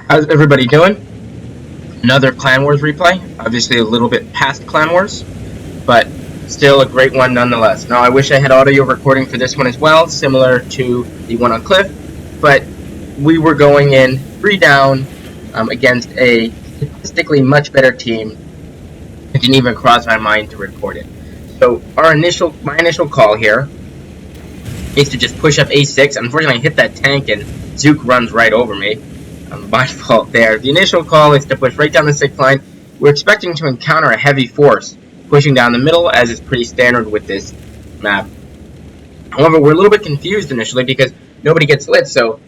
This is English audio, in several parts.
How's everybody doing? Another Clan Wars replay. Obviously a little bit past Clan Wars, but still a great one nonetheless. Now I wish I had audio recording for this one as well, similar to the one on Cliff, but we were going in 3 down against a statistically much better team. It didn't even cross my mind to record it. So my initial call here is to just push up A6. Unfortunately, I hit that tank and Zook runs right over me. My fault there. The initial call is to push right down the 6th line. We're expecting to encounter a heavy force pushing down the middle, as is pretty standard with this map. However, we're a little bit confused initially because nobody gets lit, so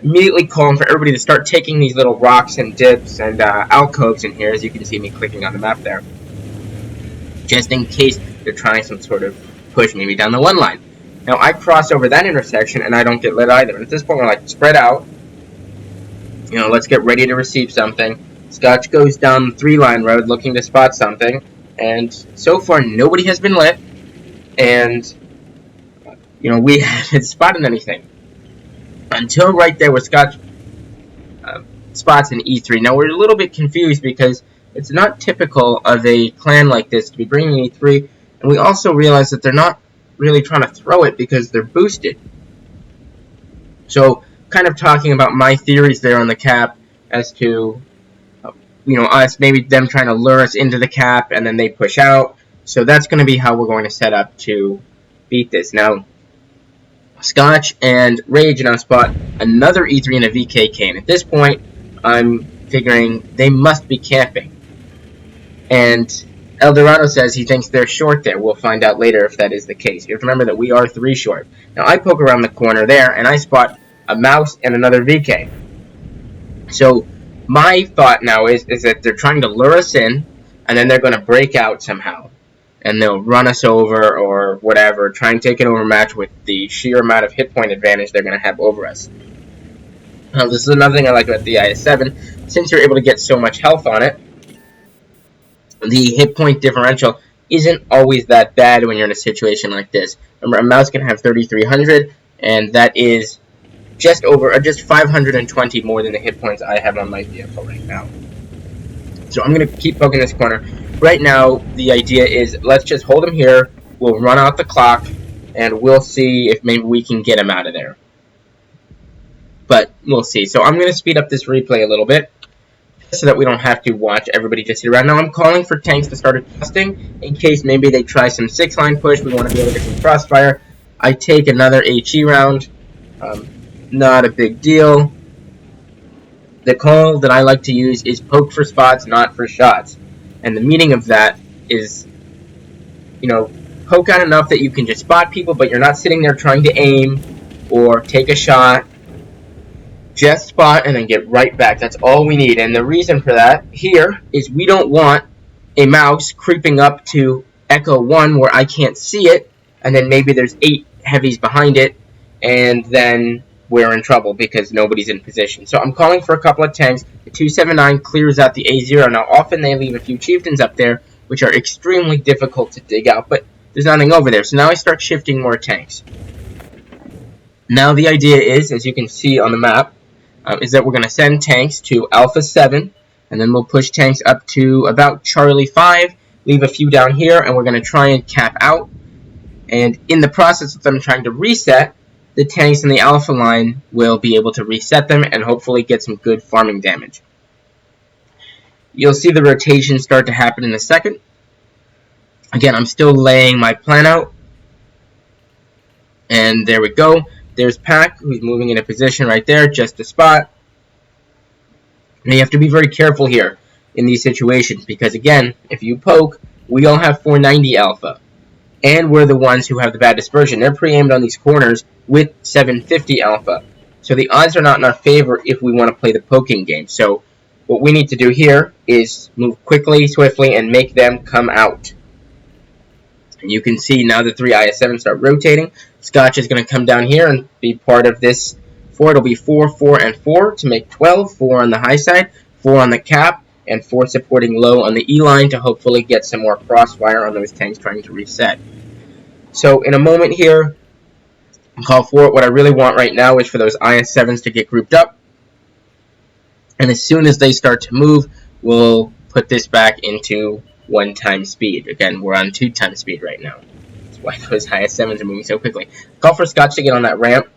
immediately calling for everybody to start taking these little rocks and dips and alcoves in here, as you can see me clicking on the map there, just in case they're trying some sort of push maybe down the 1 line. Now, I cross over that intersection and I don't get lit either. And at this point, we're like, spread out. You know, let's get ready to receive something. Scotch goes down the 3-line road looking to spot something. And so far, nobody has been lit. And, you know, we haven't spotted anything. Until right there where Scotch spots an E3. Now, we're a little bit confused because it's not typical of a clan like this to be bringing an E3. And we also realize that they're not really trying to throw it because they're boosted. So, kind of talking about my theories there on the cap as to, you know, us, maybe them trying to lure us into the cap and then they push out. So that's going to be how we're going to set up to beat this. Now, Scotch and Rage now spot another E3 and a VKK. And at this point, I'm figuring they must be camping. And Eldorado says he thinks they're short there. We'll find out later if that is the case. You have to remember that we are 3 short. Now, I poke around the corner there, and I spot a mouse and another VK. So my thought now is that they're trying to lure us in, and then they're going to break out somehow. And they'll run us over or whatever, try and take an overmatch with the sheer amount of hit point advantage they're going to have over us. Now, this is another thing I like about the IS-7. Since you're able to get so much health on it, the hit point differential isn't always that bad when you're in a situation like this. Remember, a mouse can have 3,300, and that is just 520 more than the hit points I have on my vehicle right now. So I'm going to keep poking this corner. Right now, the idea is let's just hold him here. We'll run out the clock, and we'll see if maybe we can get him out of there. But we'll see. So I'm going to speed up this replay a little bit so that we don't have to watch everybody just sit around. Now I'm calling for tanks to start adjusting in case maybe they try some 6-line push. We want to be able to get some crossfire. I take another HE round. Not a big deal. The call that I like to use is poke for spots, not for shots. And the meaning of that is, you know, poke out enough that you can just spot people, but you're not sitting there trying to aim or take a shot. Just spot and then get right back. That's all we need. And the reason for that here is we don't want a mouse creeping up to Echo 1 where I can't see it, and then maybe there's 8 heavies behind it, and then we're in trouble because nobody's in position. So I'm calling for a couple of tanks. The 279 clears out the A0. Now, often they leave a few chieftains up there, which are extremely difficult to dig out, but there's nothing over there. So now I start shifting more tanks. Now the idea is, as you can see on the map, is that we're going to send tanks to Alpha 7, and then we'll push tanks up to about Charlie 5, leave a few down here, and we're going to try and cap out. And in the process of them trying to reset, the tanks in the Alpha line will be able to reset them and hopefully get some good farming damage. You'll see the rotation start to happen in a second. Again, I'm still laying my plan out. And there we go. There's Pac, who's moving in a position right there, just a spot. Now you have to be very careful here in these situations because, again, if you poke, we all have 490 alpha. And we're the ones who have the bad dispersion. They're pre-aimed on these corners with 750 alpha. So the odds are not in our favor if we want to play the poking game. So what we need to do here is move quickly, swiftly, and make them come out. And you can see now the 3 IS-7 start rotating. Scotch is going to come down here and be part of this 4. It'll be 4, 4, and 4 to make 12. 4 on the high side, 4 on the cap, and 4 supporting low on the E line to hopefully get some more crossfire on those tanks trying to reset. So in a moment here, I'll call for it. What I really want right now is for those IS-7s to get grouped up. And as soon as they start to move, we'll put this back into 1 times speed. Again, we're on 2 times speed right now. That's why those IS-7s are moving so quickly. Call for Scotch to get on that ramp.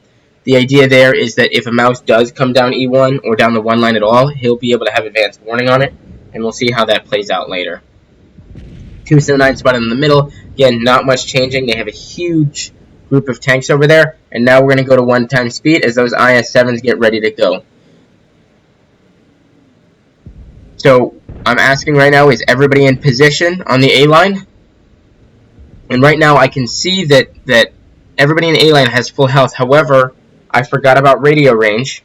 The idea there is that if a mouse does come down E1 or down the 1 line at all, he'll be able to have advanced warning on it, and we'll see how that plays out later. 279 spotted in the middle. Again, not much changing. They have a huge group of tanks over there, and now we're going to go to 1 times speed as those IS-7s get ready to go. So I'm asking right now, is everybody in position on the A line? And right now I can see that everybody in the A line has full health. However, I forgot about radio range,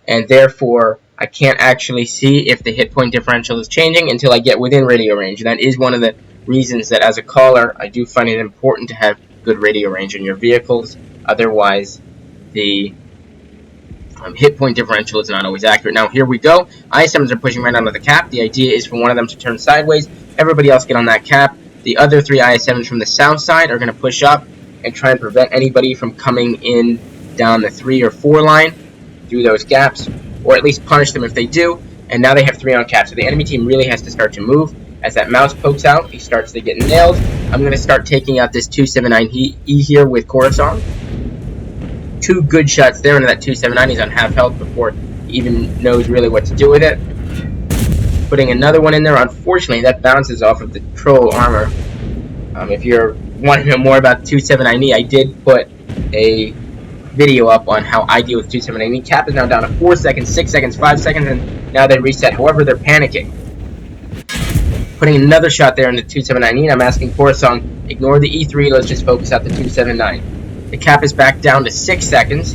and therefore I can't actually see if the hit point differential is changing until I get within radio range. And that is one of the reasons that as a caller, I do find it important to have good radio range in your vehicles. Otherwise, the hit point differential is not always accurate. Now, here we go. IS-7s are pushing right onto the cap. The idea is for one of them to turn sideways. Everybody else get on that cap. The other 3 IS-7s from the south side are going to push up and try and prevent anybody from coming in down the 3 or 4 line through those gaps, or at least punish them if they do. And now they have 3 on cap, so the enemy team really has to start to move. As that mouse pokes out, he starts to get nailed. I'm going to start taking out this 279E here with Coruscant. 2 good shots there into that 279. He's on half health before he even knows really what to do with it. Putting another one in there. Unfortunately, that bounces off of the troll armor. If you're wanting to know more about 279E, I did put a video up on how I deal with 279E. Cap is now down to 4 seconds, 6 seconds, 5 seconds, and now they reset. However, they're panicking. Putting another shot there into 279E, and I'm asking Coruscant, ignore the E3, let's just focus out the 279. The cap is back down to 6 seconds,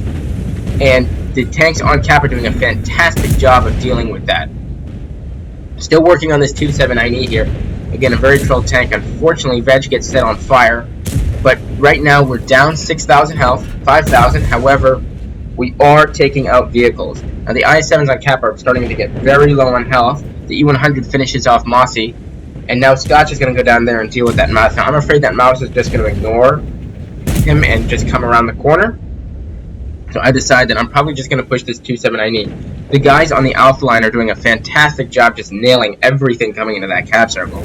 and the tanks on cap are doing a fantastic job of dealing with that. Still working on this 279E here. Again, a very trolled tank. Unfortunately, Veg gets set on fire, but right now we're down 6,000 health, 5,000. However, we are taking out vehicles. Now the IS-7s on cap are starting to get very low on health. The E100 finishes off Mossy, and now Scotch is going to go down there and deal with that mouse. Now I'm afraid that mouse is just going to ignore him and just come around the corner. So I decide that I'm probably just going to push this 279E. The guys on the Alpha line are doing a fantastic job just nailing everything coming into that cap circle.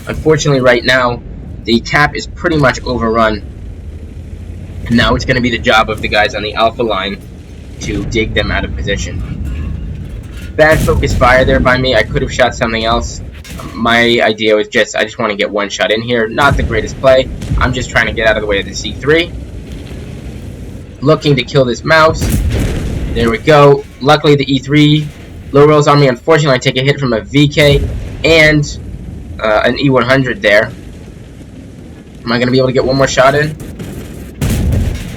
Unfortunately, right now, the cap is pretty much overrun. And now it's going to be the job of the guys on the Alpha line to dig them out of position. Bad focus fire there by me. I could have shot something else. My idea was I just want to get one shot in here. Not the greatest play. I'm just trying to get out of the way of the C3. Looking to kill this mouse. There we go. Luckily, the E3 low rolls on me. Unfortunately, I take a hit from a VK and an E100 there. Am I going to be able to get one more shot in?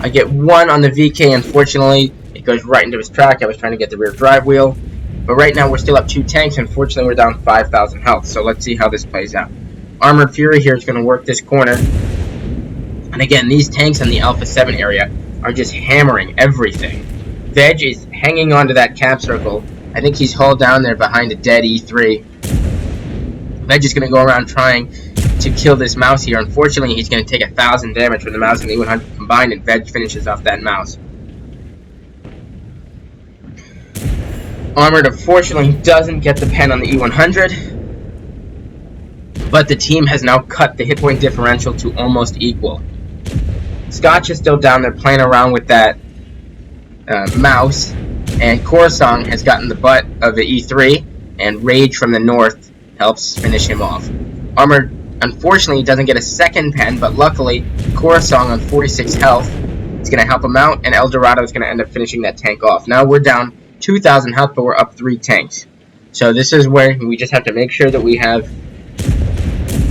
I get one on the VK. Unfortunately, it goes right into his track. I was trying to get the rear drive wheel. But right now, we're still up 2 tanks. Unfortunately, we're down 5,000 health. So let's see how this plays out. Armored Fury here is going to work this corner. And again, these tanks in the Alpha 7 area are just hammering everything. Veg is hanging onto that cap circle. I think he's hauled down there behind a dead E3. Veg is going to go around trying to kill this mouse here. Unfortunately, he's going to take 1,000 damage from the mouse and the E100 combined, and Veg finishes off that mouse. Armored, unfortunately, doesn't get the pen on the E100. But the team has now cut the hit point differential to almost equal. Scotch is still down there playing around with that mouse, and Coruscant has gotten the butt of the E3, and Rage from the north helps finish him off. Armored, unfortunately, doesn't get a second pen, but luckily, Coruscant on 46 health is going to help him out, and Eldorado is going to end up finishing that tank off. Now we're down 2,000 health, but we're up 3 tanks. So this is where we just have to make sure that we have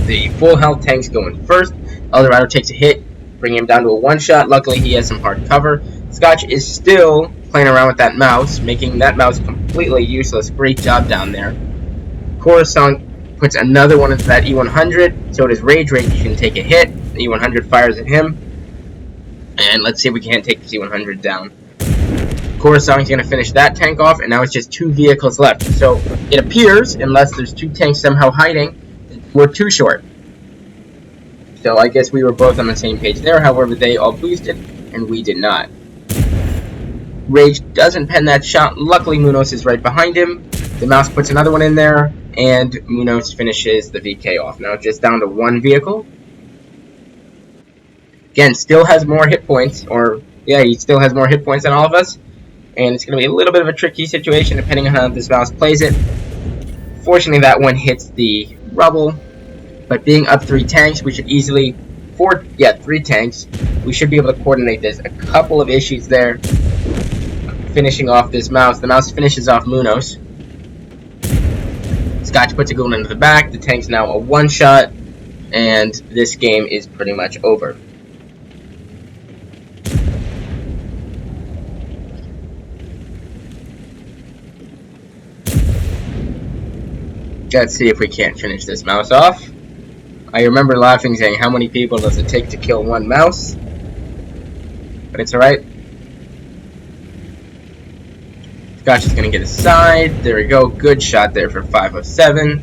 the full health tanks going first. Eldorado takes a hit, bringing him down to a one-shot. Luckily, he has some hard cover. Scotch is still playing around with that mouse, making that mouse completely useless. Great job down there. Coruscant puts another one into that E100. So does Rage. Rage can take a hit. The E100 fires at him. And let's see if we can't take the E100 down. Coruscant is going to finish that tank off, and now it's just 2 vehicles left. So it appears, unless there's 2 tanks somehow hiding, we're too short. So I guess we were both on the same page there. However, they all boosted, and we did not. Rage doesn't pen that shot. Luckily, Munoz is right behind him. The mouse puts another one in there, and Munoz finishes the VK off. Now just down to one vehicle. Again, still has more hit points, or yeah, he still has more hit points than all of us. And it's going to be a little bit of a tricky situation depending on how this mouse plays it. Fortunately, that one hits the rubble. But being up 3 tanks, we should easily... 3 tanks. We should be able to coordinate this. A couple of issues there. Finishing off this mouse. The mouse finishes off Munoz. Scotch puts a goal into the back. The tank's now a one-shot. And this game is pretty much over. Let's see if we can't finish this mouse off. I remember laughing saying, how many people does it take to kill one mouse? But it's alright. Scotch is going to get a side. There we go. Good shot there for 507.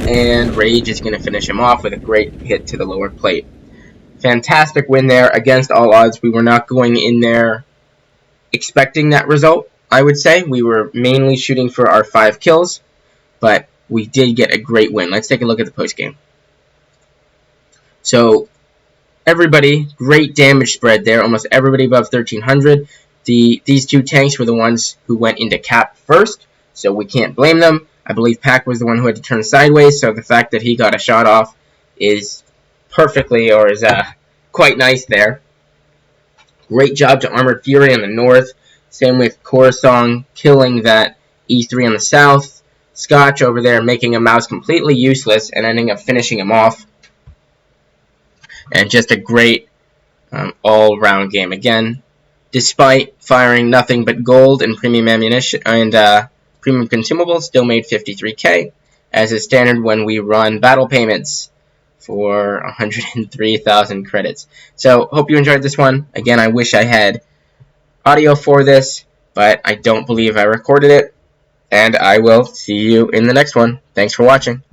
And Rage is going to finish him off with a great hit to the lower plate. Fantastic win there against all odds. We were not going in there expecting that result, I would say. We were mainly shooting for our 5 kills. But we did get a great win. Let's take a look at the post game. So, everybody, great damage spread there. Almost everybody above 1300. These 2 tanks were the ones who went into cap first, so we can't blame them. I believe Pack was the one who had to turn sideways, so the fact that he got a shot off is perfectly, or is quite nice there. Great job to Armored Fury on the north. Same with Coruscant killing that E3 on the south. Scotch over there making a mouse completely useless and ending up finishing him off. And just a great all-round game. Again, despite firing nothing but gold and premium ammunition and premium consumables, still made 53k, as is standard when we run battle payments for 103,000 credits. So, hope you enjoyed this one. Again, I wish I had audio for this, but I don't believe I recorded it. And I will see you in the next one. Thanks for watching.